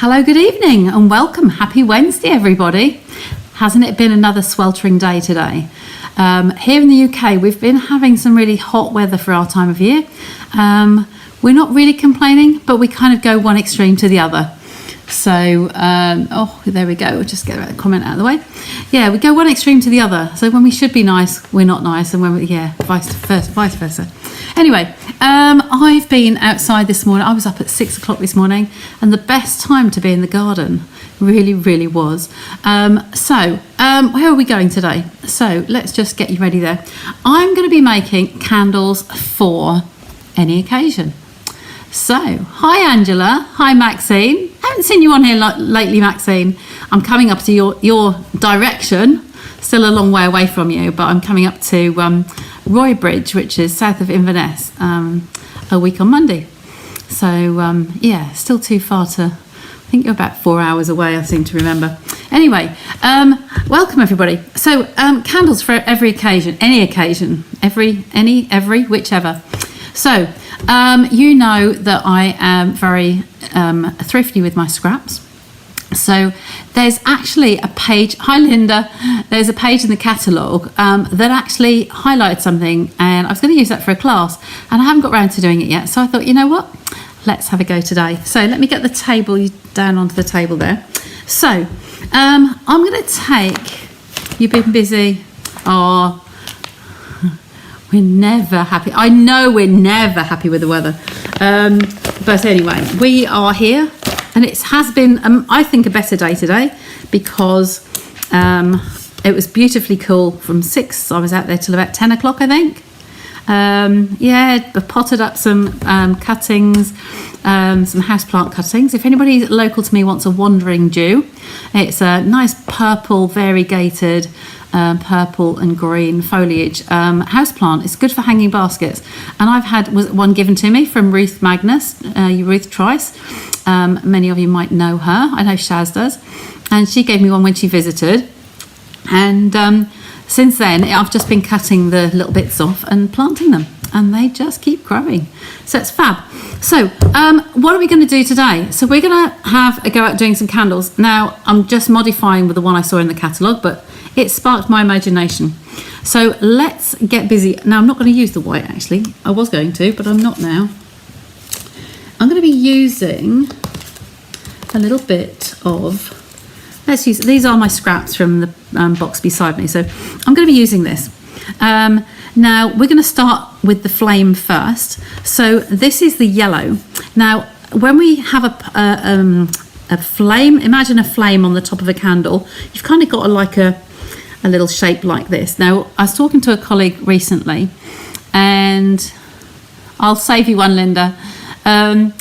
Hello, good evening and welcome. Happy Wednesday, everybody. Hasn't it been another sweltering day today? Here in the UK, we've been having some really hot weather for our time of year. We're not really complaining, but we kind of go one extreme to the other. So, there we go. We'll just get that comment out of the way. Yeah, we go one extreme to the other. So when we should be nice, we're not nice. And when vice versa. Anyway, I've been outside this morning. I was up at 6 o'clock this morning, and the best time to be in the garden really was. Where are we going today? So let's just get you ready there. I'm going to be making candles for any occasion. So, hi Angela, hi Maxine. Haven't seen you on here lately, Maxine. I'm coming up to your direction. Still a long way away from you, but I'm coming up to Roybridge, which is south of Inverness, a week on Monday. So, still too far to... I think you're about 4 hours away, I seem to remember. Anyway, welcome everybody. So, candles for every occasion, any occasion, every, whichever. So, you know that I am very thrifty with my scraps. So there's actually a page, hi Linda, there's a page in the catalogue that actually highlighted something, and I was going to use that for a class and I haven't got around to doing it yet. So I thought, you know what, let's have a go today. So let me get the table down onto the table there. So I'm going to take, you've been busy, we're never happy. I know we're never happy with the weather. But anyway, we are here. And it has been, I think, a better day today because it was beautifully cool from 6. I was out there till about 10 o'clock, I think. I potted up some cuttings, some houseplant cuttings. If anybody local to me wants a wandering Jew, it's a nice purple, variegated purple and green foliage houseplant. It's good for hanging baskets. And I've had one given to me from Ruth Magnus, Ruth Trice. Many of you might know her. I know Shaz does. And she gave me one when she visited. And since then, I've just been cutting the little bits off and planting them. And they just keep growing. So it's fab. So what are we going to do today? So we're going to have a go at doing some candles. Now, I'm just modifying with the one I saw in the catalogue, but it sparked my imagination. So let's get busy. Now, I'm not going to use the white, actually. I was going to, but I'm not now. I'm going to be using a little bit of, these are my scraps from the box beside me. So I'm going to be using this. Now, we're going to start with the flame first. So this is the yellow. Now, when we have a flame, imagine a flame on the top of a candle. You've kind of got a little shape like this. Now, I was talking to a colleague recently, and I'll save you one, Linda. I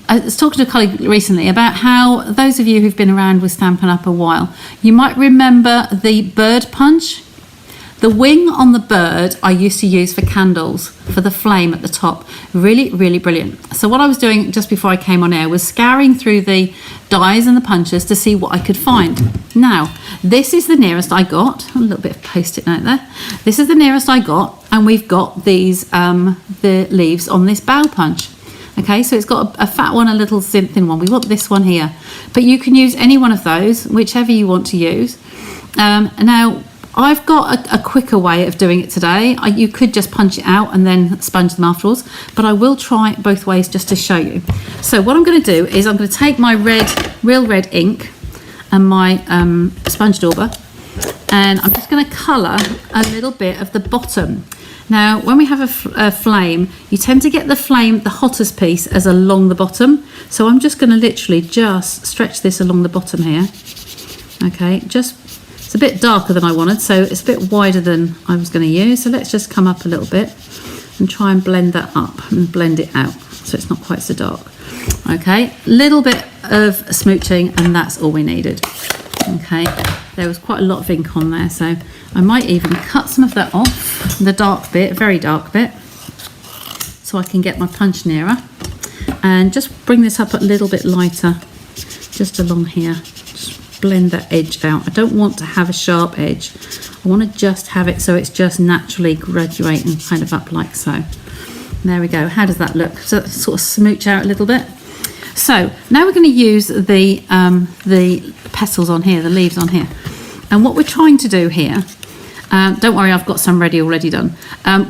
was talking to a colleague recently about how those of you who've been around with Stampin' Up a while, you might remember the bird punch. The wing on the bird I used to use for candles for the flame at the top. Really brilliant. So what I was doing just before I came on air was scouring through the dies and the punches to see what I could find. Now, this is the nearest I got. A little bit of post-it note there. This is the nearest I got, and we've got these the leaves on this bow punch. Okay, so it's got a fat one, a little thin one. We want this one here, but you can use any one of those, whichever you want to use. Now, I've got a quicker way of doing it today. You could just punch it out and then sponge them afterwards, but I will try it both ways just to show you. So what I'm going to do is I'm going to take my real red ink and my sponge dauber, and I'm just going to colour a little bit of the bottom. Now, when we have a flame, you tend to get the flame, the hottest piece, as along the bottom. So I'm just going to literally just stretch this along the bottom here. Okay, it's a bit darker than I wanted, so it's a bit wider than I was going to use. So let's just come up a little bit and try and blend that up and blend it out so it's not quite so dark. Okay, little bit of smooching, and that's all we needed. Okay, there was quite a lot of ink on there, so I might even cut some of that off, the dark bit, very dark bit, so I can get my punch nearer, and just bring this up a little bit lighter, just along here. Just blend that edge out. I don't want to have a sharp edge. I want to just have it so it's just naturally graduating kind of up like so. There we go. How does that look? So sort of smooch out a little bit. So now we're going to use the petals on here, the leaves on here. And what we're trying to do here, don't worry, I've got some already done.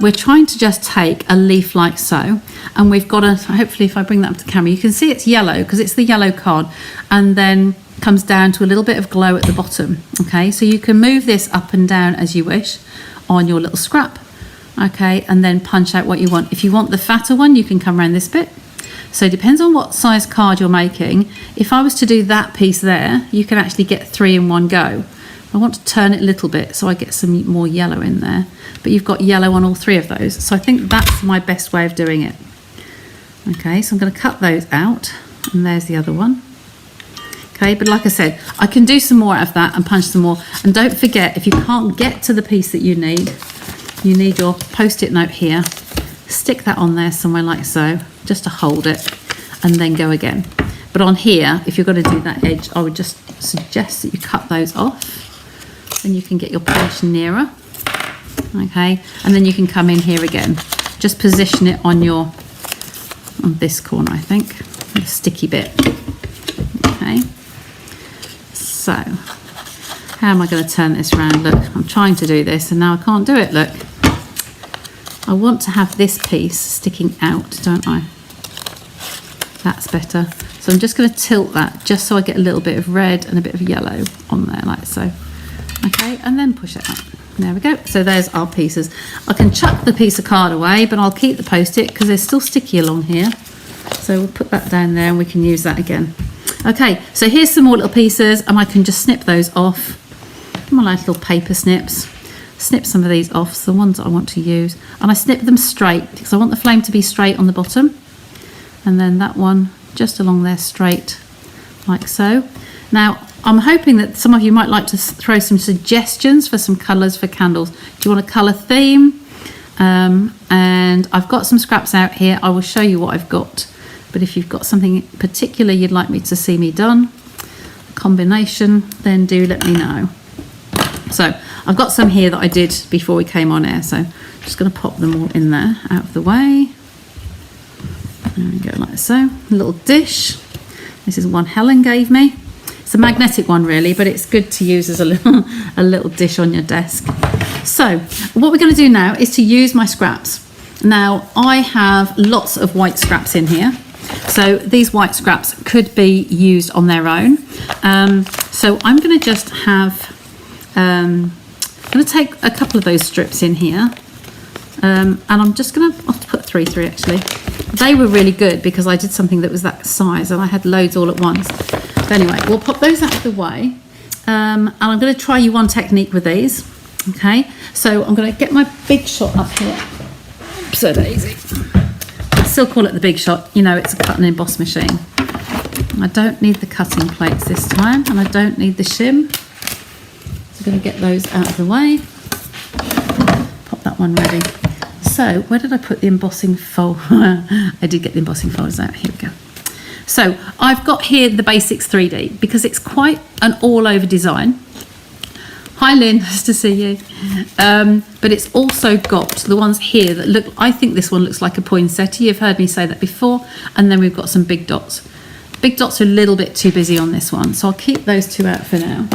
We're trying to just take a leaf like so, and we've got hopefully if I bring that up to the camera, you can see it's yellow because it's the yellow card, and then comes down to a little bit of glow at the bottom. Okay, so you can move this up and down as you wish on your little scrap. Okay, and then punch out what you want. If you want the fatter one, you can come around this bit. So it depends on what size card you're making. If I was to do that piece there, you can actually get 3 in one go. I want to turn it a little bit so I get some more yellow in there, but you've got yellow on all 3 of those. So I think that's my best way of doing it. Okay, so I'm going to cut those out, and there's the other one. Okay, but like I said, I can do some more out of that and punch some more. And don't forget, if you can't get to the piece that you need your post-it note here. Stick that on there somewhere like so, just to hold it, and then go again. But on here, if you're going to do that edge, I would just suggest that you cut those off. Then you can get your page nearer. Okay, and then you can come in here again. Just position it on this corner, I think, the sticky bit. Okay. So, how am I going to turn this around? Look, I'm trying to do this and now I can't do it, look. I want to have this piece sticking out, don't I? That's better. So I'm just going to tilt that just so I get a little bit of red and a bit of yellow on there, like so. Okay, and then push it out. There we go. So there's our pieces. I can chuck the piece of card away, but I'll keep the post-it because they're still sticky along here. So we'll put that down there and we can use that again. Okay, so here's some more little pieces, and I can just snip those off. My like little paper snips. Snip some of these off, so the ones that I want to use. And I snip them straight because I want the flame to be straight on the bottom. And then that one just along there straight, like so. Now, I'm hoping that some of you might like to throw some suggestions for some colours for candles. Do you want a colour theme? And I've got some scraps out here. I will show you what I've got. But if you've got something particular you'd like me to see me done, a combination, then do let me know. So I've got some here that I did before we came on air. So I'm just going to pop them all in there, out of the way. There we go, like so. A little dish. This is one Helen gave me. It's a magnetic one really, but it's good to use as a little dish on your desk. So what we're going to do now is to use my scraps. Now I have lots of white scraps in here. So these white scraps could be used on their own. So I'm going to just have, I'm going to take a couple of those strips in here. And I'm just going to put three through actually. They were really good because I did something that was that size and I had loads all at once. But anyway, we'll pop those out of the way. And I'm going to try you one technique with these. Okay, so I'm going to get my big shot up here. So daisy. I still call it the big shot. You know, it's a cut and emboss machine. I don't need the cutting plates this time, and I don't need the shim. So I'm going to get those out of the way. Pop that one ready. So where did I put the embossing folder? I did get the embossing folders out. Here we go. So I've got here the Basics 3D because it's quite an all-over design. Hi Lynn, nice to see you. But it's also got the ones here that look, I think this one looks like a poinsettia. You've heard me say that before. And then we've got some big dots. Big dots are a little bit too busy on this one, so I'll keep those two out for now.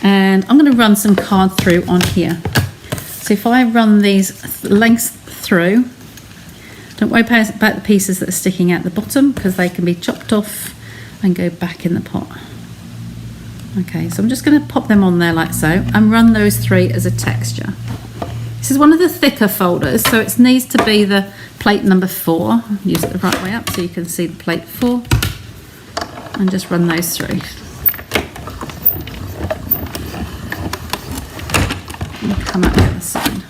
And I'm going to run some card through on here. So if I run these lengths through, don't worry about the pieces that are sticking out the bottom because they can be chopped off and go back in the pot. Okay, so I'm just going to pop them on there like so and run those three as a texture. This is one of the thicker folders, so it needs to be the plate number 4. Use it the right way up so you can see the plate 4 and just run those through. And come out the other side.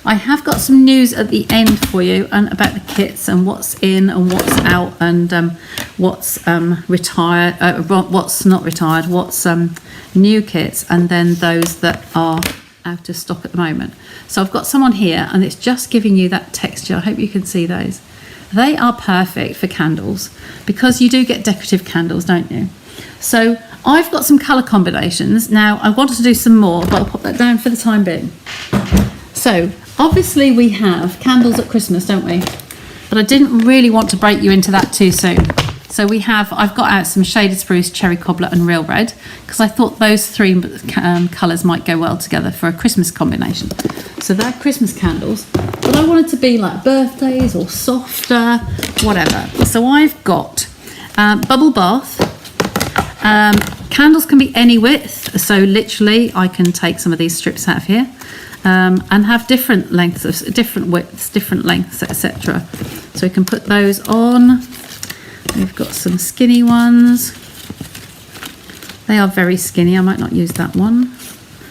I have got some news at the end for you and about the kits and what's in and what's out and what's retired, what's not retired, what's new kits, and then those that are out of stock at the moment. So I've got some on here and it's just giving you that texture. I hope you can see those. They are perfect for candles because you do get decorative candles, don't you? So I've got some colour combinations. Now I wanted to do some more, but I'll pop that down for the time being. So obviously we have candles at Christmas, don't we? But I didn't really want to break you into that too soon. So I've got out some Shaded Spruce, Cherry Cobbler and Real Red, because I thought those three colours might go well together for a Christmas combination. So they're Christmas candles, but I wanted to be like birthdays or softer, whatever. So I've got bubble bath. Candles can be any width, so literally I can take some of these strips out of here and have different lengths, different widths, different lengths, etc. So we can put those on. We've got some skinny ones. They are very skinny. I might not use that one.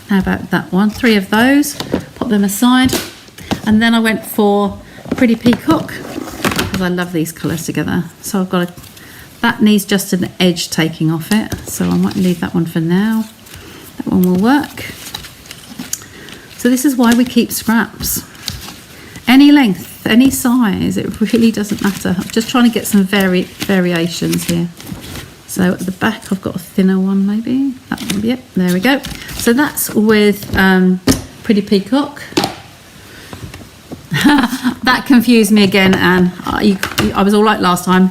How about that one? 3 of those. Pop them aside. And then I went for Pretty Peacock because I love these colours together. So I've got that needs just an edge taking off it. So I might leave that one for now. That one will work. So this is why we keep scraps. Any length, any size, it really doesn't matter. I'm just trying to get some variations here. So at the back I've got a thinner one maybe. That one, yep, there we go. So that's with Pretty Peacock. That confused me again, Anne. I was all right last time.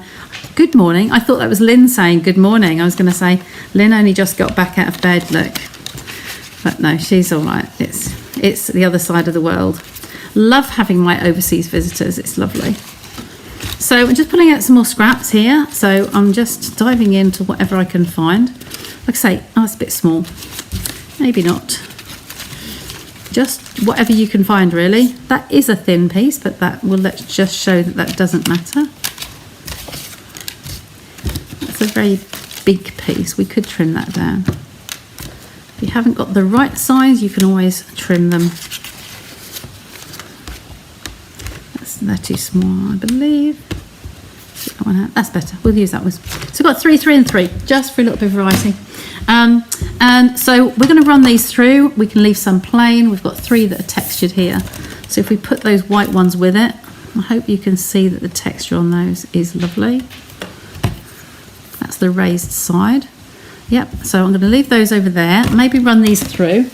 Good morning. I thought that was Lynn saying good morning. I was going to say Lynn only just got back out of bed, look. But no, she's all right. It's the other side of the world. Love having my overseas visitors. It's lovely. So I'm just pulling out some more scraps here. So I'm just diving into whatever I can find. Like I say, oh, it's a bit small. Maybe not. Just whatever you can find, really. That is a thin piece, but let's just show that doesn't matter. That's a very big piece. We could trim that down. If you haven't got the right size, you can always trim them. They're too small, I believe. That one out. That's better. We'll use that one. So we've got 3, 3 and 3, just for a little bit of variety. And so we're going to run these through. We can leave some plain. We've got 3 that are textured here. So if we put those white ones with it, I hope you can see that the texture on those is lovely. That's the raised side. Yep, so I'm going to leave those over there. Maybe run these through.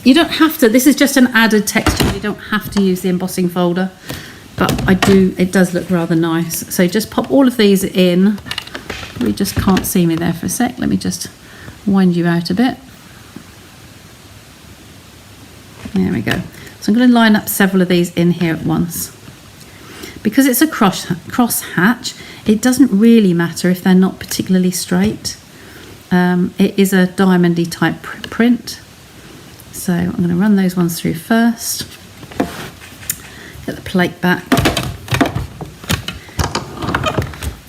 You don't have to, this is just an added texture. You don't have to use the embossing folder, but it does look rather nice. So just pop all of these in. We just can't see me there for a sec. Let me just wind you out a bit. There we go. So I'm going to line up several of these in here at once. Because it's a cross hatch, it doesn't really matter if they're not particularly straight. It is a diamondy type print. So I'm going to run those ones through first. Get the plate back.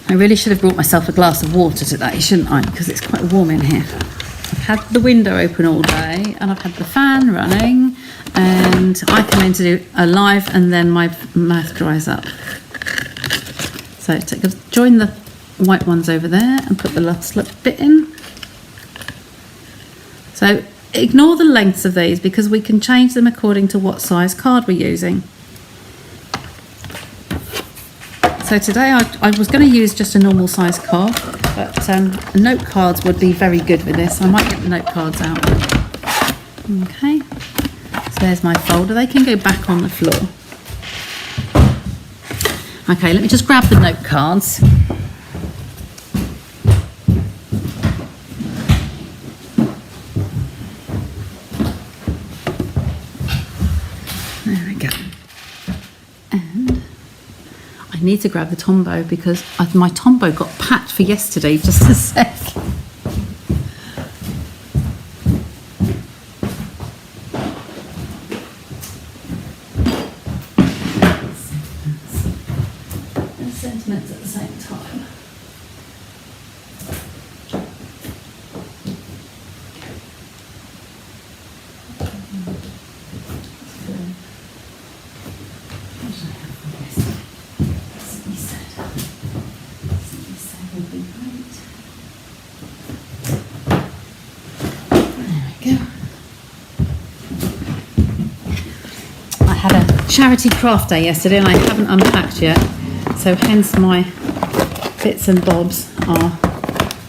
I really should have brought myself a glass of water today, shouldn't I? Because it's quite warm in here. I've had the window open all day and I've had the fan running, and I come in to do a live and then my mouth dries up. So join the white ones over there and put the last little bit in. So ignore the lengths of these because we can change them according to what size card we're using. So today I was going to use just a normal size card, but note cards would be very good with this. I might get the note cards out. Okay, so there's my folder. They can go back on the floor. Okay, let me just grab the note cards. I need to grab the Tombow because my Tombow got packed for yesterday, just a sec. And sentiments at the same time. Charity craft day yesterday and I haven't unpacked yet, so hence my bits and bobs are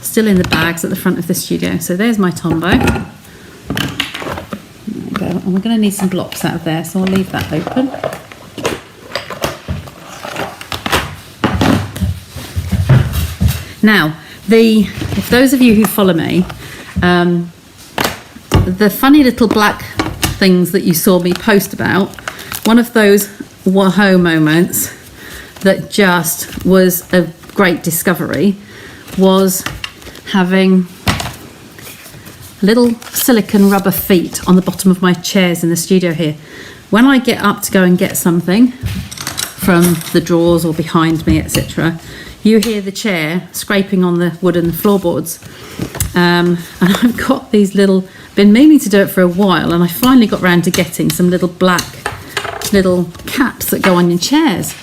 still in the bags at the front of the studio. So there's my Tombow. There we go. And we're going to need some blocks out of there, so I'll leave that open. Now, if those of you who follow me, the funny little black things that you saw me post about, one of those whoa moments that just was a great discovery was having little silicone rubber feet on the bottom of my chairs in the studio here. When I get up to go and get something from the drawers or behind me, etc., you hear the chair scraping on the wooden floorboards. And I've got these been meaning to do it for a while, and I finally got round to getting some little black little caps that go on your chairs.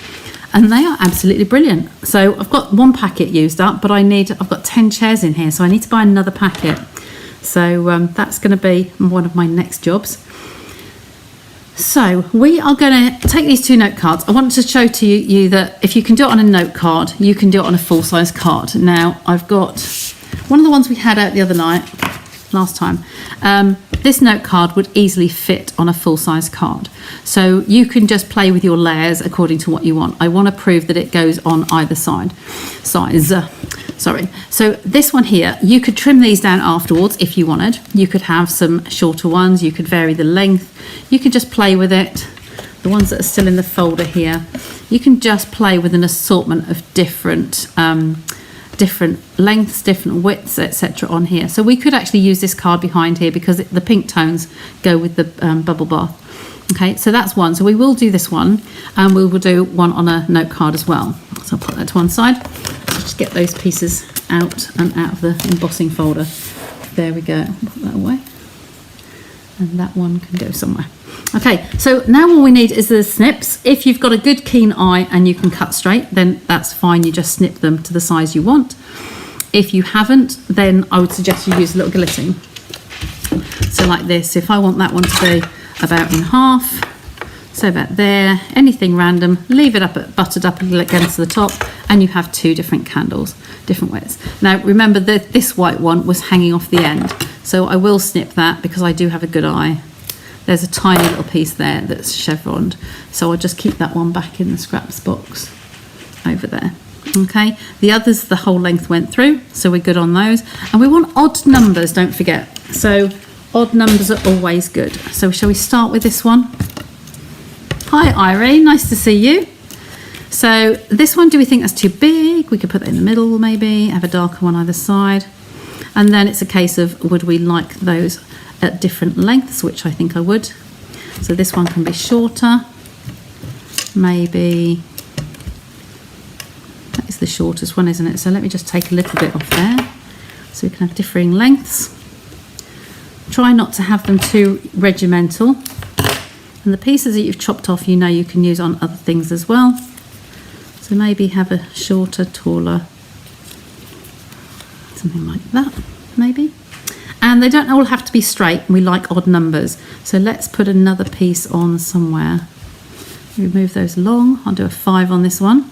And they are absolutely brilliant. So I've got one packet used up, but I've got 10 chairs in here, so I need to buy another packet. So that's going to be one of my next jobs. So we are going to take these 2 note cards. I want to show to you that if you can do it on a note card, you can do it on a full-size card. Now, I've got one of the ones we had out the other night, last time. This note card would easily fit on a full-size card. So you can just play with your layers according to what you want. I want to prove that it goes on either side. Sorry. So this one here, you could trim these down afterwards if you wanted. You could have some shorter ones. You could vary the length. You could just play with it. The ones that are still in the folder here, you can just play with an assortment of different lengths, different widths, etc. on here. So we could actually use this card behind here because the pink tones go with the bubble bath. Okay, so that's one. So we will do this one, and we will do one on a note card as well. So I'll put that to one side. I'll just get those pieces out and out of the embossing folder. There we go. Put that away. And that one can go somewhere. Okay, so now all we need is the snips. If you've got a good keen eye and you can cut straight, then that's fine. You just snip them to the size you want. If you haven't, then I would suggest you use a little guillotine. So like this, if I want that one to be about in half, so about there, anything random, leave it buttered up against the top, and you have 2 different candles, different widths. Now remember that this white one was hanging off the end, so I will snip that because I do have a good eye. There's a tiny little piece there that's chevroned, so I'll just keep that one back in the scraps box over there. Okay, the others, the whole length went through, so we're good on those. And we want odd numbers, don't forget. So odd numbers are always good. So shall we start with this one? Hi Irene, nice to see you. So this one, do we think that's too big? We could put that in the middle maybe, have a darker one either side. And then it's a case of, would we like those at different lengths, which I think I would. So this one can be shorter, maybe. That is the shortest one, isn't it? So let me just take a little bit off there, so we can have differing lengths. Try not to have them too regimental. And the pieces that you've chopped off, you know you can use on other things as well. So maybe have a shorter, taller, something like that, maybe. And they don't all have to be straight. We like odd numbers. So let's put another piece on somewhere. Remove those long. I'll do a 5 on this one,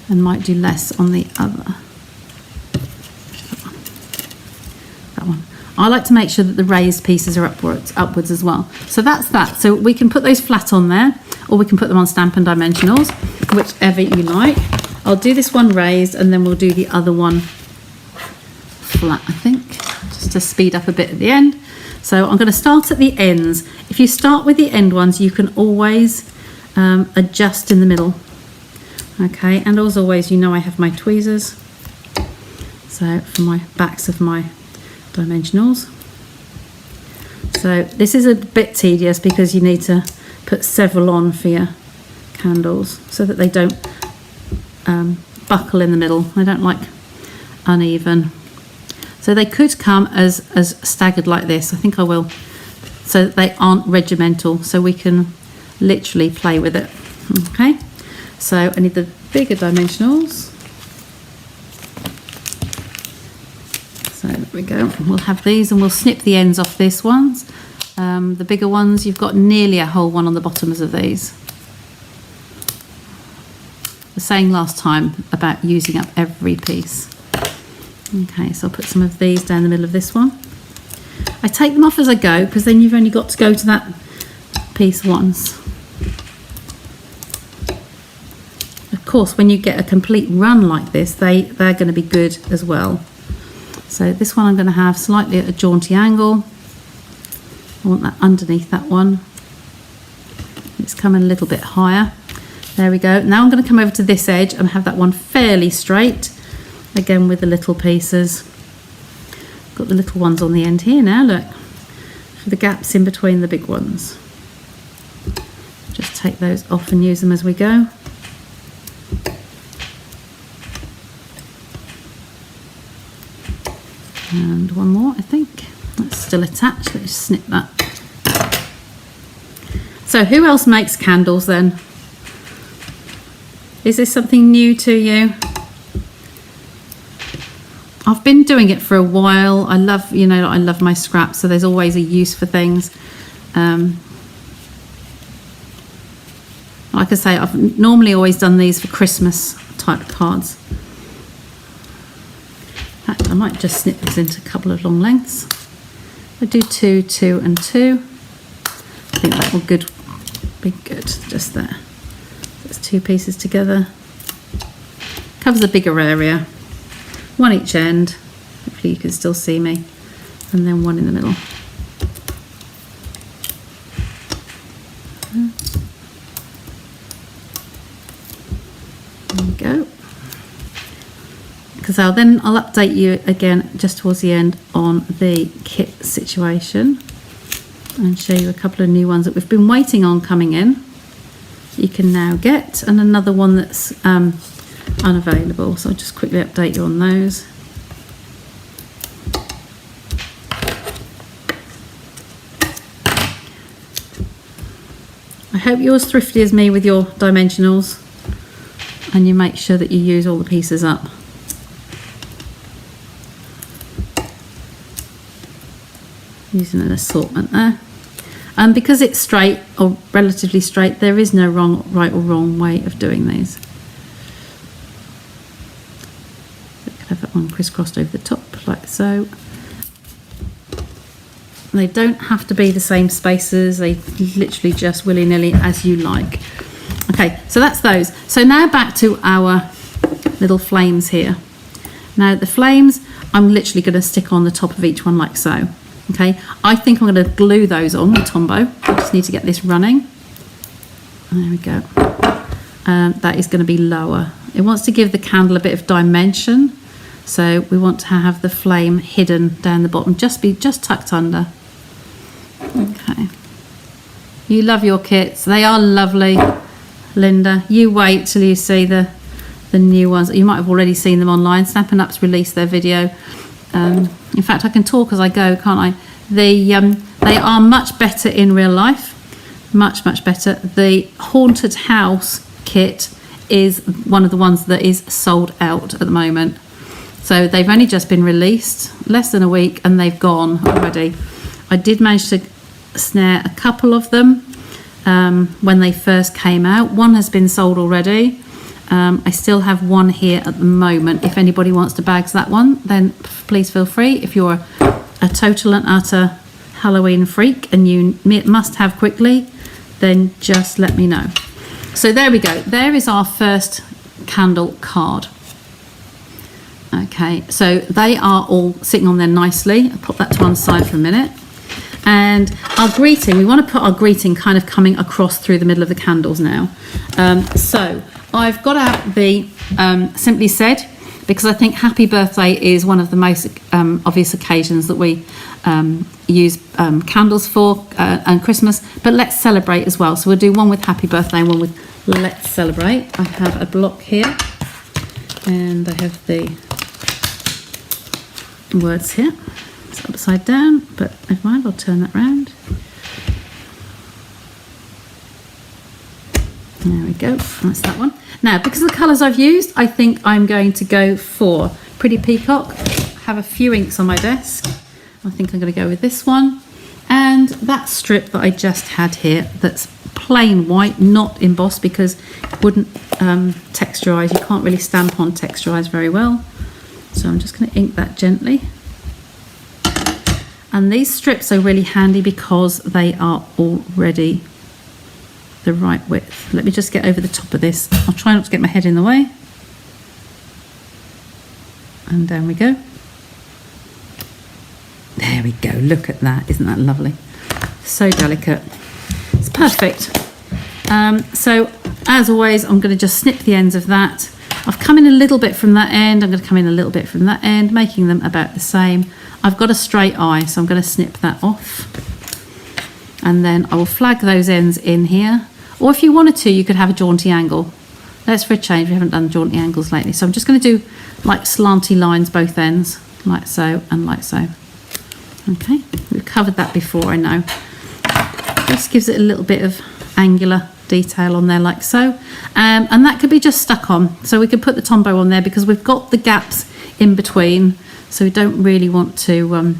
and might do less on the other. That one. I like to make sure that the raised pieces are upwards as well. So that's that. So we can put those flat on there, or we can put them on Stampin' Dimensionals, whichever you like. I'll do this one raised, and then we'll do the other one flat, I think, just to speed up a bit at the end. So I'm going to start at the ends. If you start with the end ones, you can always adjust in the middle. Okay, and as always, you know I have my tweezers. So for my backs of my dimensionals. So this is a bit tedious because you need to put several on for your candles so that they don't buckle in the middle. I don't like uneven. So they could come as staggered like this. I think I will. So that they aren't regimental, so we can literally play with it. Okay, so I need the bigger dimensionals. So there we go. We'll have these, and we'll snip the ends off these ones. The bigger ones, you've got nearly a whole one on the bottoms of these. I was saying last time about using up every piece. Okay, so I'll put some of these down the middle of this one. I take them off as I go because then you've only got to go to that piece once. Of course, when you get a complete run like this, they're going to be good as well. So this one I'm going to have slightly at a jaunty angle. I want that underneath that one. It's coming a little bit higher. There we go. Now I'm going to come over to this edge and have that one fairly straight. Again with the little pieces. Got the little ones on the end here now, look. For the gaps in between the big ones. Just take those off and use them as we go. And one more, I think. That's still attached. Let's snip that. So who else makes candles then? Is this something new to you? I've been doing it for a while. I love, you know, I love my scraps, so there's always a use for things. Like I say, I've normally always done these for Christmas type cards. In fact, I might just snip this into a couple of long lengths. I do 2, 2 and 2. I think that will be good just there. There's 2 pieces together. Covers a bigger area. One each end. Hopefully you can still see me. And then one in the middle. There we go. Because I'll update you again just towards the end on the kit situation and show you a couple of new ones that we've been waiting on coming in. You can now get, and another one that's unavailable. So I'll just quickly update you on those. I hope you're as thrifty as me with your dimensionals and you make sure that you use all the pieces up. Using an assortment there. And because it's straight or relatively straight, there is no right or wrong way of doing these. So you can have that one crisscrossed over the top like so. They don't have to be the same spaces, they literally just willy-nilly as you like. Okay, so that's those. So now back to our little flames here. Now the flames, I'm literally going to stick on the top of each one like so. Okay, I think I'm going to glue those on with Tombow. I just need to get this running. There we go. That is going to be lower. It wants to give the candle a bit of dimension. So we want to have the flame hidden down the bottom, just tucked under. Okay. You love your kits. They are lovely, Linda. You wait till you see the new ones. You might have already seen them online. Stampin' Up's released their video. In fact, I can talk as I go, can't I? They are much better in real life. Much better. The Haunted House kit is one of the ones that is sold out at the moment. So they've only just been released, less than a week, and they've gone already. I did manage to snare a couple of them when they first came out. One has been sold already. I still have one here at the moment. If anybody wants to bag that one, then please feel free. If you're a total and utter Halloween freak and you must have quickly, then just let me know. So there we go. There is our first candle card. Okay, so they are all sitting on there nicely. I'll pop that to one side for a minute. And our greeting, we want to put our greeting kind of coming across through the middle of the candles now. So I've got out the Simply Said, because I think happy birthday is one of the most obvious occasions that we use candles for, and Christmas, but let's celebrate as well. So we'll do one with happy birthday and one with let's celebrate. I have a block here and I have the words here. It's upside down, but never mind, I'll turn that round. There we go, that's that one. Now, because of the colours I've used, I think I'm going to go for Pretty Peacock. I have a few inks on my desk. I think I'm going to go with this one. And that strip that I just had here, that's plain white, not embossed, because it wouldn't texturise. You can't really stamp on texturise very well. So I'm just going to ink that gently. And these strips are really handy because they are already the right width. Let me just get over the top of this. I'll try not to get my head in the way. And down we go. There we go, look at that, isn't that lovely? So delicate, it's perfect. So as always, I'm going to just snip the ends of that. I've come in a little bit from that end, I'm going to come in a little bit from that end, making them about the same. I've got a straight eye, so I'm going to snip that off. And then I will flag those ends in here. Or if you wanted to, you could have a jaunty angle. That's for a change, we haven't done jaunty angles lately. So I'm just going to do like slanty lines both ends, like so and like so. Okay, we've covered that before, I know. Just gives it a little bit of angular detail on there like so. And that could be just stuck on. So we could put the tombow on there because we've got the gaps in between. So we don't really want to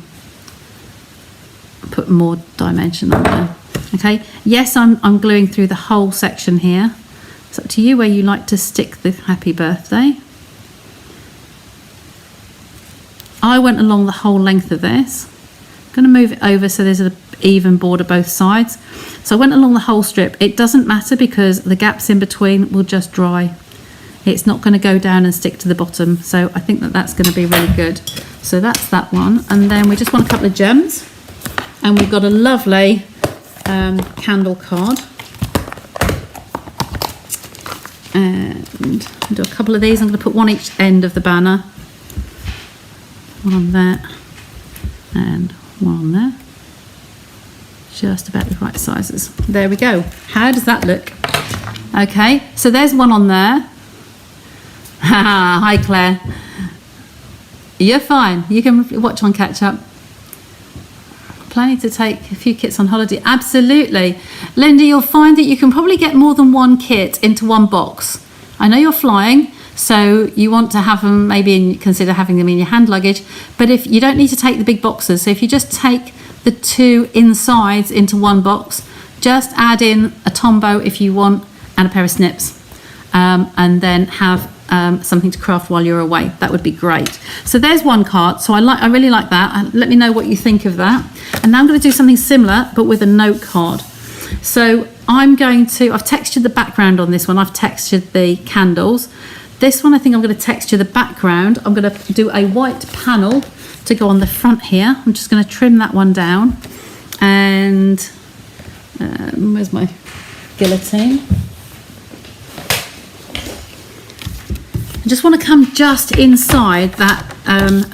put more dimension on there. Okay, yes, I'm gluing through the whole section here. It's up to you where you like to stick the happy birthday. I went along the whole length of this. I'm going to move it over so there's an even border both sides. So I went along the whole strip. It doesn't matter because the gaps in between will just dry. It's not going to go down and stick to the bottom. So I think that that's going to be really good. So that's that one. And then we just want a couple of gems. And we've got a lovely candle card. And I'll do a couple of these. I'm going to put one each end of the banner. One on there and one on there. Just about the right sizes. There we go. How does that look? Okay, so there's one on there. Hi Claire. You're fine. You can watch on catch up. Planning to take a few kits on holiday? Absolutely. Linda, you'll find that you can probably get more than one kit into one box. I know you're flying, so you want to have them, maybe consider having them in your hand luggage, but if you don't need to take the big boxes, so if you just take the two insides into one box, just add in a tombow if you want and a pair of snips, and then have something to craft while you're away. That would be great. So there's one card. So I really like that. Let me know what you think of that. And now I'm going to do something similar but with a note card. So I've textured the background on this one. I've textured the candles. This one I think I'm going to texture the background. I'm going to do a white panel to go on the front here. I'm just going to trim that one down. And where's my guillotine? I just want to come just inside that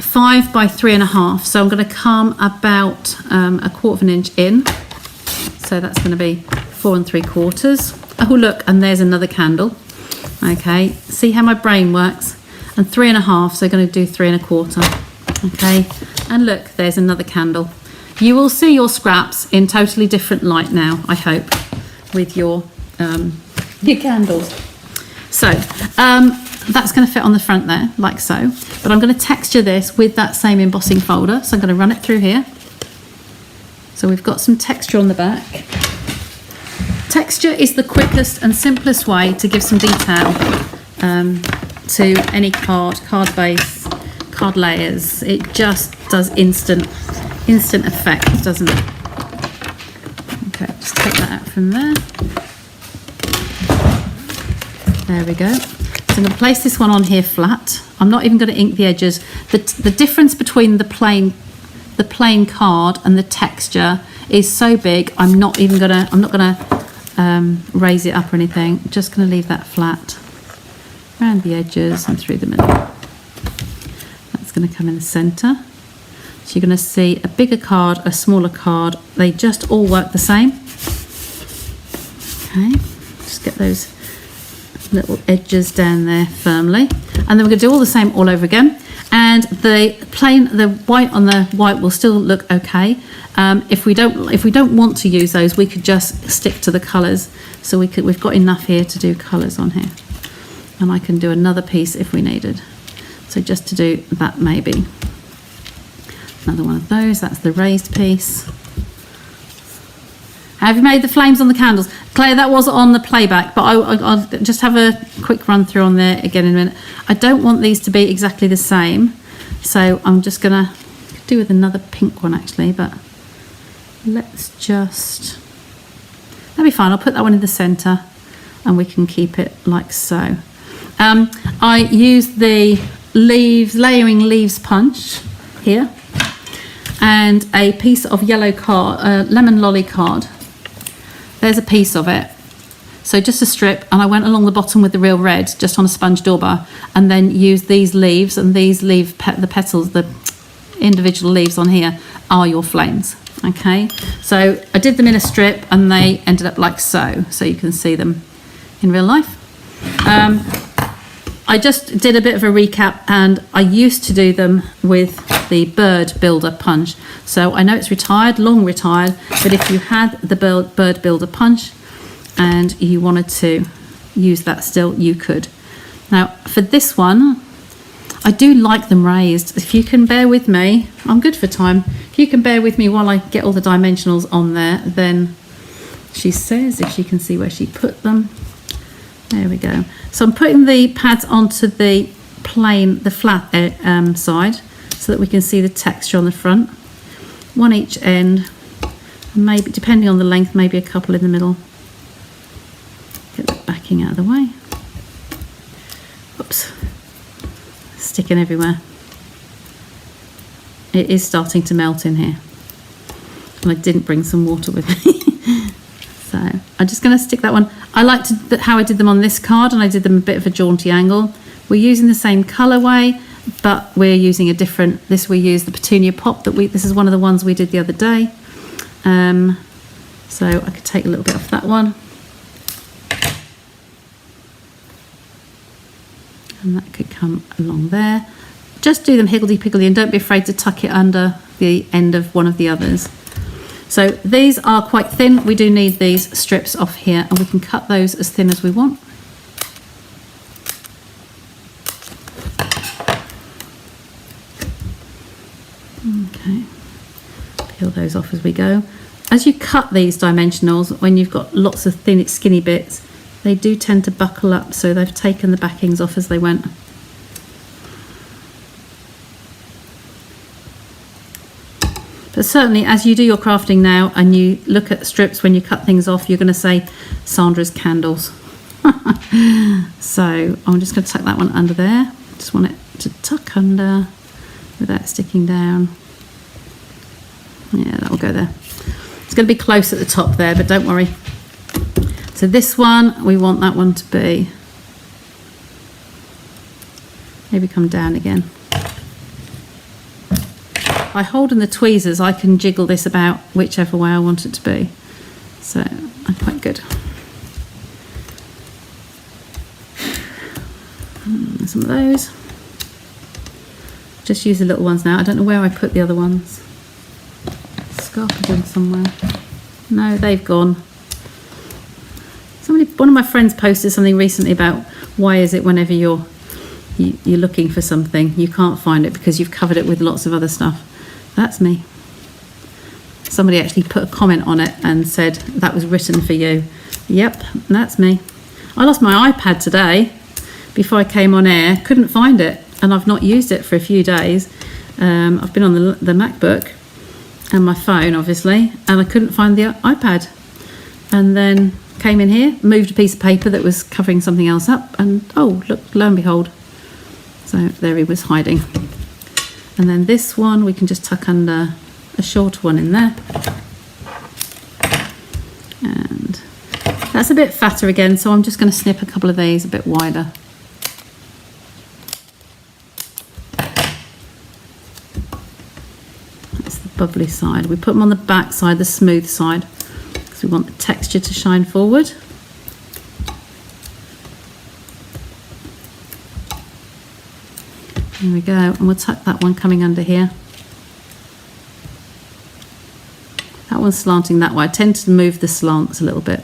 5 by 3.5. So I'm going to come about a quarter of an inch in. So that's going to be 4 3/4. Oh look, and there's another candle. Okay, see how my brain works. And 3.5, so I'm going to do 3 1/4. Okay, and look, there's another candle. You will see your scraps in totally different light now, I hope, with your candles. So that's going to fit on the front there, like so. But I'm going to texture this with that same embossing folder. So I'm going to run it through here. So we've got some texture on the back. Texture is the quickest and simplest way to give some detail to any card base, card layers. It just does instant effect, doesn't it? Okay, just take that out from there. There we go. So I'm going to place this one on here flat. I'm not even going to ink the edges. The difference between the plain card and the texture is so big. I'm not gonna raise it up or anything. Just going to leave that flat around the edges and through the middle. That's going to come in the center. So you're going to see a bigger card, a smaller card. They just all work the same. Okay, just get those little edges down there firmly, and then we're going to do all the same all over again. And the white on the white will still look okay. If we don't want to use those, we could just stick to the colours. So we've got enough here to do colours on here, and I can do another piece if we needed. So just to do that, maybe another one of those. That's the raised piece. Have you made the flames on the candles? Claire, that was on the playback, but I'll just have a quick run through on there again in a minute. I don't want these to be exactly the same, so I'm just gonna do with another pink one actually, but let be fine. I'll put that one in the centre and we can keep it like so. I use the layering leaves punch here and a piece of yellow card, lemon lolly card. There's a piece of it. So just a strip, and I went along the bottom with the real red, just on a sponge dauber, and then used these leaves, and these leave the petals, the individual leaves on here are your flames. Okay, so I did them in a strip and they ended up like so you can see them in real life. I just did a bit of a recap, and I used to do them with the bird builder punch. So I know it's retired, long retired, but if you had the bird builder punch and you wanted to use that still, you could. Now for this one, I do like them raised. If you can bear with me, I'm good for time. If you can bear with me while I get all the dimensionals on there, then she says, if she can see where she put them. There we go. So I'm putting the pads onto the plain, the flat side, so that we can see the texture on the front. One each end, and maybe, depending on the length, maybe a couple in the middle. Get the backing out of the way. Oops. Sticking everywhere. It is starting to melt in here, and I didn't bring some water with me. So I'm just going to stick that one. I liked how I did them on this card, and I did them a bit of a jaunty angle. We're using the same colourway, but we're using a different, we use the Petunia Pop this is one of the ones we did the other day. So I could take a little bit off that one. And that could come along there. Just do them higgledy-piggledy, and don't be afraid to tuck it under the end of one of the others. So these are quite thin. We do need these strips off here, and we can cut those as thin as we want. Okay, peel those off as we go. As you cut these dimensionals, when you've got lots of thin, skinny bits, they do tend to buckle up, so they've taken the backings off as they went. But certainly as you do your crafting now and you look at strips when you cut things off, you're going to say Sandra's candles. So I'm just going to tuck that one under there. Just want it to tuck under without sticking down. Yeah, that will go there. It's going to be close at the top there, but don't worry. So this one, we want that one to be, maybe come down again. By holding the tweezers, I can jiggle this about whichever way I want it to be. So I'm quite good. Some of those. Just use the little ones now. I don't know where I put the other ones. Scarfed them somewhere. No, they've gone. One of my friends posted something recently about why is it whenever you're looking for something, you can't find it because you've covered it with lots of other stuff. That's me. Somebody actually put a comment on it and said that was written for you. Yep, that's me. I lost my iPad today before I came on air. Couldn't find it, and I've not used it for a few days. I've been on the MacBook and my phone, obviously, and I couldn't find the iPad. And then came in here, moved a piece of paper that was covering something else up, and oh, look, lo and behold. So there he was hiding. And then this one, we can just tuck under a shorter one in there. And that's a bit fatter again, so I'm just going to snip a couple of these a bit wider. That's the bubbly side. We put them on the back side, the smooth side, because we want the texture to shine forward. There we go, and we'll tuck that one coming under here. That one's slanting that way. I tend to move the slants a little bit.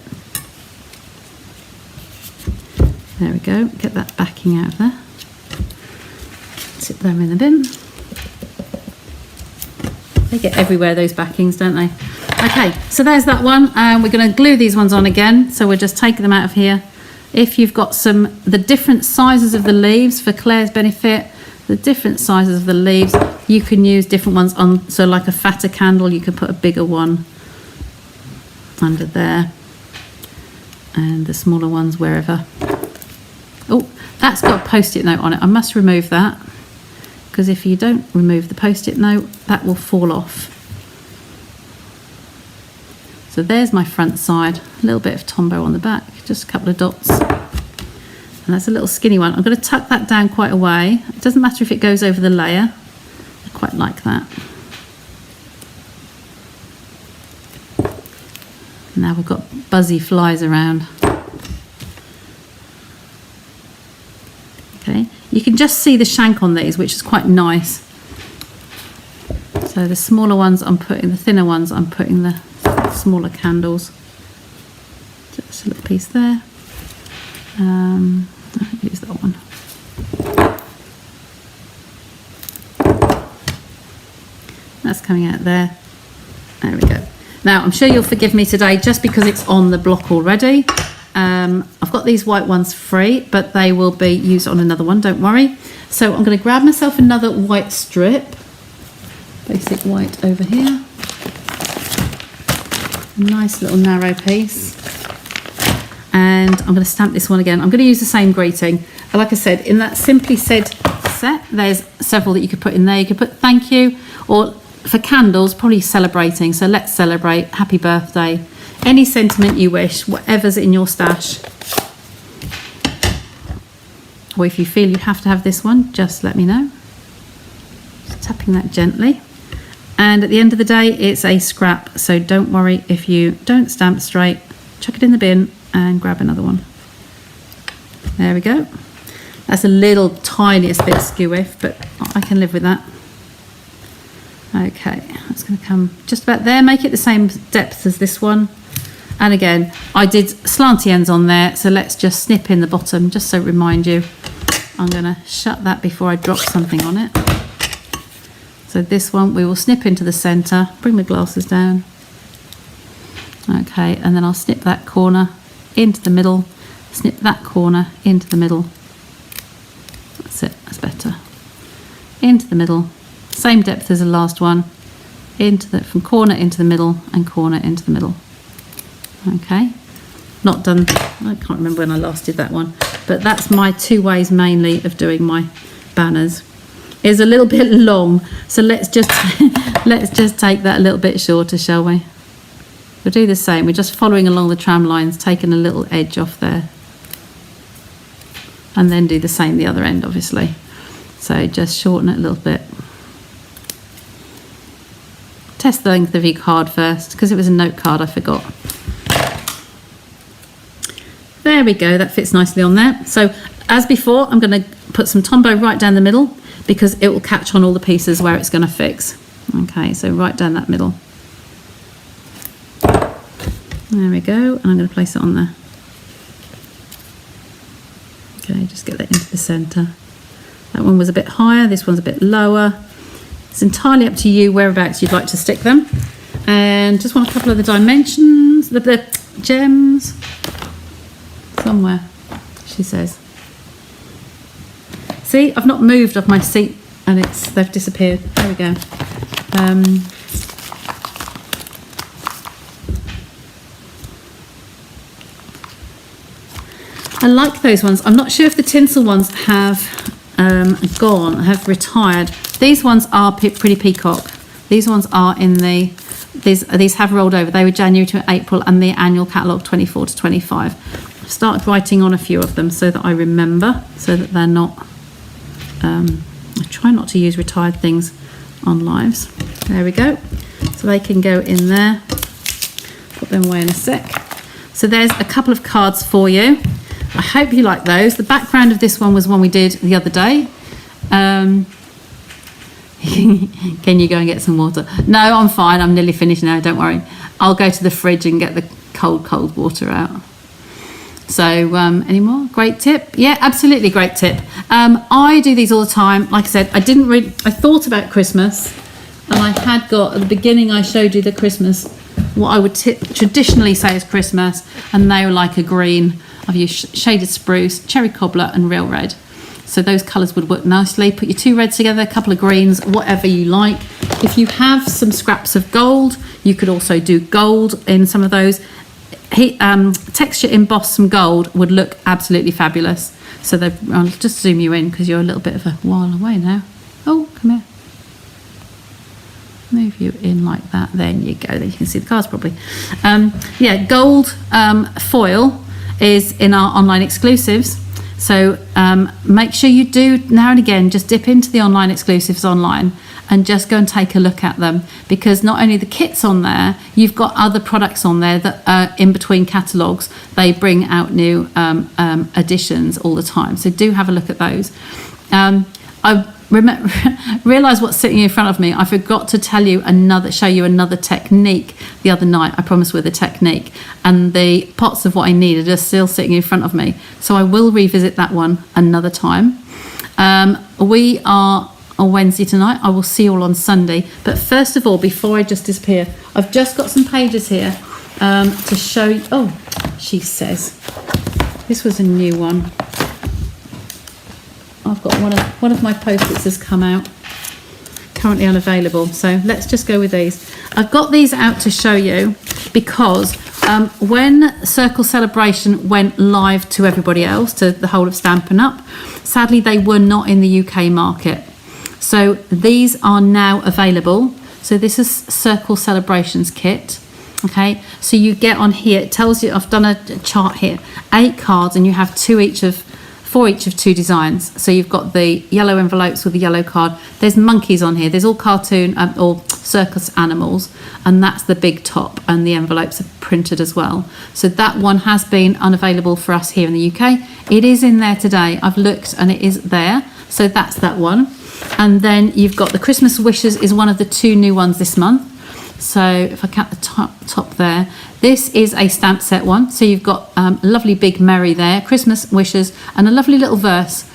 There we go, get that backing out of there. Tip them in the bin. They get everywhere, those backings, don't they? Okay, so there's that one, and we're going to glue these ones on again. So we're just taking them out of here. If you've got the different sizes of the leaves, for Claire's benefit, the different sizes of the leaves, you can use different ones on. So like a fatter candle, you could put a bigger one under there. and the smaller ones wherever. Oh, that's got a post-it note on it. I must remove that, because if you don't remove the post-it note, that will fall off. So there's my front side, a little bit of Tombow on the back, just a couple of dots. And that's a little skinny one. I'm going to tuck that down quite a way. It doesn't matter if it goes over the layer. I quite like that. Now we've got buzzy flies around. Okay, you can just see the shank on these, which is quite nice. So the smaller ones I'm putting, the thinner ones I'm putting the smaller candles. Just a little piece there. I'll use that one. That's coming out there. There we go. Now I'm sure you'll forgive me today just because it's on the block already. I've got these white ones free, but they will be used on another one, don't worry. So I'm going to grab myself another white strip, basic white over here. A nice little narrow piece. And I'm going to stamp this one again. I'm going to use the same greeting. Like I said, in that Simply Said set, there's several that you could put in there. You could put thank you, or for candles, probably celebrating. So let's celebrate, happy birthday, any sentiment you wish, whatever's in your stash. Or if you feel you have to have this one, just let me know. Just tapping that gently. And at the end of the day, it's a scrap. So don't worry if you don't stamp straight. Chuck it in the bin and grab another one. There we go. That's a little tiniest bit skew-if, but I can live with that. Okay, that's going to come just about there. Make it the same depth as this one. And again, I did slanty ends on there, so let's just snip in the bottom, just so to remind you. I'm going to shut that before I drop something on it. So this one, we will snip into the centre. Bring my glasses down. Okay, and then I'll snip that corner into the middle. Snip that corner into the middle. That's it, that's better. Into the middle. Same depth as the last one. From corner into the middle and corner into the middle. Okay, not done. I can't remember when I last did that one, but that's my two ways mainly of doing my banners. It's a little bit long, so let's just take that a little bit shorter, shall we? We'll do the same. We're just following along the tram lines, taking a little edge off there, and then do the same the other end, obviously. So just shorten it a little bit. Test the length of your card first, because it was a note card, I forgot. There we go, that fits nicely on there. So as before, I'm going to put some Tombow right down the middle, because it will catch on all the pieces where it's going to fix. Okay, so right down that middle. There we go, and I'm going to place it on there. Okay, just get that into the centre. That one was a bit higher, this one's a bit lower. It's entirely up to you whereabouts you'd like to stick them. And just want a couple of the dimensions, the gems. Somewhere, she says. See, I've not moved off my seat and they've disappeared. There we go. I like those ones. I'm not sure if the tinsel ones have have retired. These ones are pretty peacock. These ones are in the, these have rolled over. They were January to April and the annual catalogue 24 to 25. I've started writing on a few of them so that I remember, so that they're not, I try not to use retired things on lives. There we go. So they can go in there. Put them away in a sec. So there's a couple of cards for you. I hope you like those. The background of this one was one we did the other day. Can you go and get some water? No, I'm fine. I'm nearly finished now. Don't worry. I'll go to the fridge and get the cold water out. So any more? Great tip. Yeah, absolutely great tip. I do these all the time. Like I said, I thought about Christmas, and I had got, at the beginning I showed you the Christmas, what I would traditionally say is Christmas, and they were like a green. I've used shaded spruce, cherry cobbler and real red. So those colours would work nicely. Put your two reds together, a couple of greens, whatever you like. If you have some scraps of gold, you could also do gold in some of those. texture embossed some gold would look absolutely fabulous. So I'll just zoom you in because you're a little bit of a while away now. Oh, come here. Move you in like that. There you go. Then you can see the cards properly. Yeah, gold foil is in our online exclusives. So make sure you do now and again just dip into the online exclusives online and just go and take a look at them, because not only the kit's on there, you've got other products on there that are in between catalogues. They bring out new additions all the time, so do have a look at those. I realise what's sitting in front of me. I forgot to show you another technique the other night. I promised with a technique, and the pots of what I need are just still sitting in front of me, so I will revisit that one another time. We are on Wednesday tonight. I will see you all on Sunday, but first of all, before I just disappear, I've just got some pages here to show you. Oh, she says this was a new one. I've got one of my post-its has come out, currently unavailable, so let's just go with these. I've got these out to show you because when Circle Celebration went live to everybody else, to the whole of Stampin' Up, sadly they were not in the UK market. So these are now available. So this is Circle Celebrations kit. Okay, so you get on here, it tells you, I've done a chart here, 8 cards, and you have 4 each of 2 designs. So you've got the yellow envelopes with the yellow card. There's monkeys on here. There's all cartoon or circus animals, and that's the big top, and the envelopes are printed as well. So that one has been unavailable for us here in the UK. It is in there today. I've looked and it is there. So that's that one. And then you've got the Christmas Wishes is one of the 2 new ones this month. So if I count the top there, this is a stamp set one. So you've got a lovely big Merry there, Christmas Wishes, and a lovely little verse.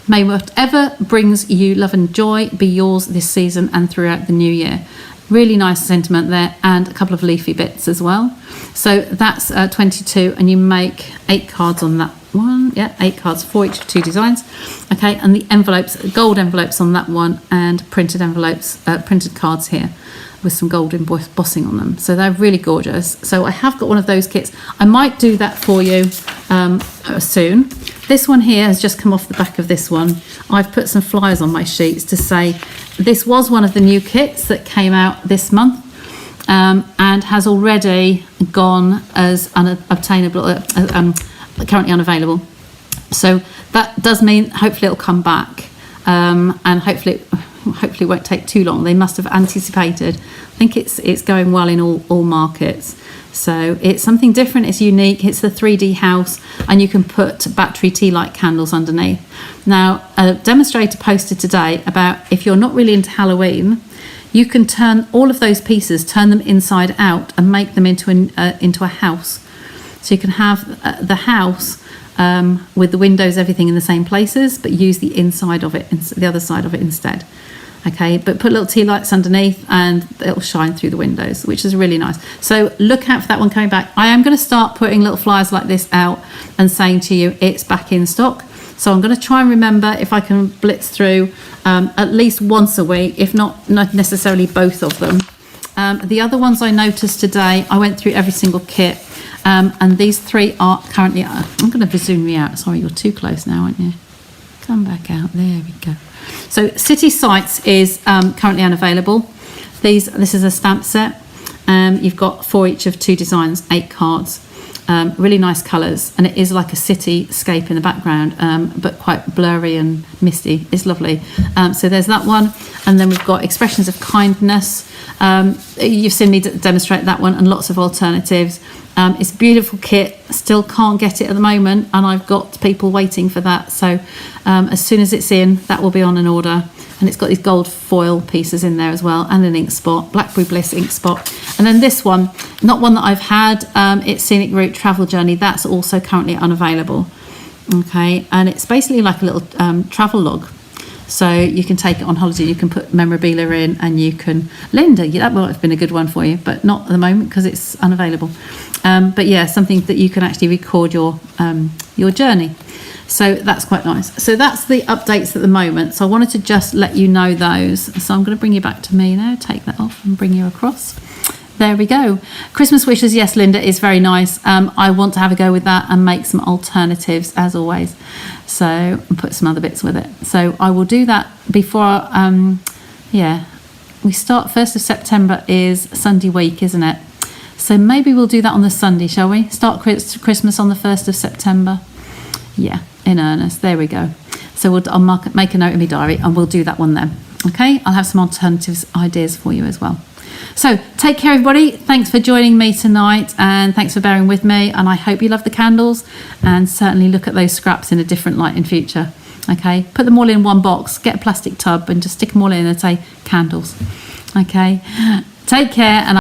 May whatever brings you love and joy be yours this season and throughout the new year. Really nice sentiment there, and a couple of leafy bits as well. So that's 22, and you make 8 cards on that one. Yeah, 8 cards, 4 each of 2 designs. Okay, and the envelopes, gold envelopes on that one, and printed envelopes, printed cards here with some gold embossing on them. So they're really gorgeous. So I have got one of those kits. I might do that for you soon. This one here has just come off the back of this one. I've put some flyers on my sheets to say this was one of the new kits that came out this month, and has already gone as unobtainable, currently unavailable. So that does mean hopefully it'll come back, and hopefully it won't take too long. They must have anticipated. I think it's going well in all markets. So it's something different, it's unique, it's the 3D house, and you can put battery tea light candles underneath. Now, a demonstrator posted today about if you're not really into Halloween, you can turn all of those pieces, turn them inside out and make them into a house. So you can have the house with the windows, everything in the same places, but use the inside of it, the other side of it instead. Okay, but put little tea lights underneath and it'll shine through the windows, which is really nice. So look out for that one coming back. I am going to start putting little flyers like this out and saying to you it's back in stock. So I'm going to try and remember if I can blitz through at least once a week, if not necessarily both of them. The other ones I noticed today, I went through every single kit, and these 3 are currently, I'm going to zoom you out. Sorry, you're too close now, aren't you? Come back out, there we go. So City Sites is currently unavailable. This is a stamp set. You've got 4 each of 2 designs, 8 cards. Really nice colours, and it is like a cityscape in the background, but quite blurry and misty. It's lovely. So there's that one, and then we've got Expressions of Kindness. You've seen me demonstrate that one, and lots of alternatives. It's a beautiful kit. Still can't get it at the moment, and I've got people waiting for that. So as soon as it's in, that will be on an order. And it's got these gold foil pieces in there as well, and an ink spot, Blackberry Bliss ink spot. And then this one, not one that I've had, it's Scenic Route Travel Journey. That's also currently unavailable. Okay, and it's basically like a little travel log. So you can take it on holiday, you can put memorabilia in, and you can, Linda, that might have been a good one for you, but not at the moment because it's unavailable. But yeah, something that you can actually record your journey. So that's quite nice. So that's the updates at the moment. So I wanted to just let you know those. So I'm going to bring you back to me now, take that off and bring you across. there we go. Christmas wishes, yes, Linda, is very nice. I want to have a go with that and make some alternatives as always. So, and put some other bits with it. So I will do that before, we start 1st of September is Sunday week, isn't it? So maybe we'll do that on the Sunday, shall we? Start Christmas on the 1st of September. Yeah, in earnest. There we go. So I'll make a note in my diary and we'll do that one then. Okay, I'll have some alternatives ideas for you as well. So take care, everybody. Thanks for joining me tonight and thanks for bearing with me. And I hope you love the candles and certainly look at those scraps in a different light in future. Okay, put them all in one box, get a plastic tub and just stick them all in and say candles. Okay, take care. And